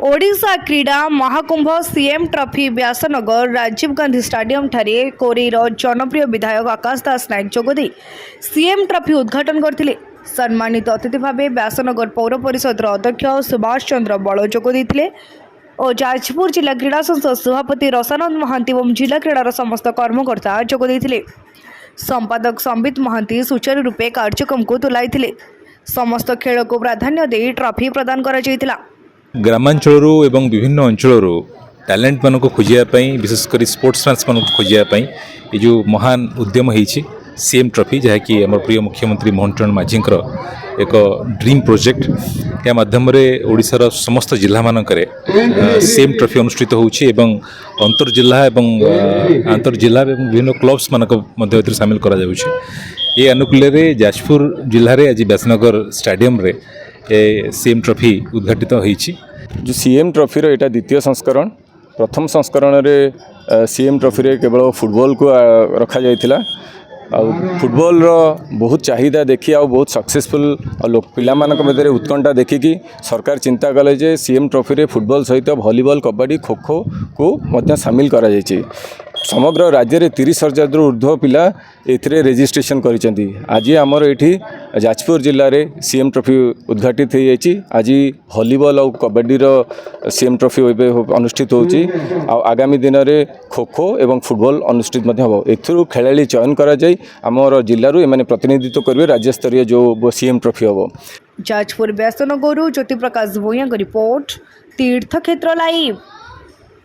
ओडिशा क्रीडा महाकुंभ CM trophy Vyasanagar Rajiv Gandhi stadium ठारे कोरेर जनप्रिय विधायक आकाश दास नायक जोगदे सीएम ट्रॉफी उद्घाटन करथिले। सम्मानित अतिथि भावे व्यासनगर पौर परिषद अध्यक्ष सुभाष चंद्र बल जोगदे और जाजपुर जिला क्रीड़ा संसद सभापति रसानंद महांती और जिला क्रीडार समस्त कर्मकर्ता जोगदे। संपादक संबित महांती सुचारू रूपे कार्यक्रम को तुलाई समस्त खेल को प्राधान्य दे ट्रॉफी प्रदान करा। ग्रामांचल एवं विभिन्न अंचल टैलेंट मान को खोजापी विशेषकर स्पोर्ट्स मैन्स मान को खोजापी ये जो महान उद्यम होती सीएम ट्रॉफी जहाँकि आम प्रिय मुख्यमंत्री मोहन चरण माझी एक ड्रीम प्रोजेक्ट या माध्यम ओडिशार समस्त जिला मानक सीएम ट्रॉफी अनुष्ठित होउछि एवं अंतर्जिला एवं आंतर्जिला एवं विभिन्न क्लब्स मानक सामिल करा जाउछि। ये अनुकूल जाजपुर जिले में आज व्यासनगर स्टाडियम रे सीएम ट्रॉफी उद्घाटित होइछि। जो सीएम ट्रॉफीर यहाँ द्वितीय संस्करण प्रथम संस्करण रे सीएम ट्रॉफी रे केवल फुटबॉल को रखा जाइथिला फुटबॉल रो बहुत चाहिदा देखी आ बहुत सक्सेसफुल लोक पिला मानक मध्य उत्कंठा देखिकी सरकार चिंता कले जे सीएम ट्रॉफी रे फुटबॉल सहित वॉलीबॉल कबड्डी खो खो को मध्य सामिल करा जायछि। समग्र राज्य में 30,000 ऊर्ध्व पिला एथिरे रजिस्ट्रेशन करिसेंती। आज आमर एठी जाजपुर जिले में सीएम ट्रॉफी उद्घाटित हो जाइछि। आज वॉलीबॉल और कबड्डी रो सीएम ट्रॉफी अनुष्ठित होछि। आगामी दिन में खो खो एवं फुटबॉल अनुष्ठित मध्य हो। एथुरु खेलाड़ी चयन करा जाय आमर जिल्लारू एमाने प्रतिनिधित्व करिवे राज्य स्तरीय जो सीएम ट्रॉफी हो। जाजपुर व्यासनगर ज्योति प्रकाश भूया रिपोर्ट तीर्थक्षेत्र लाइव।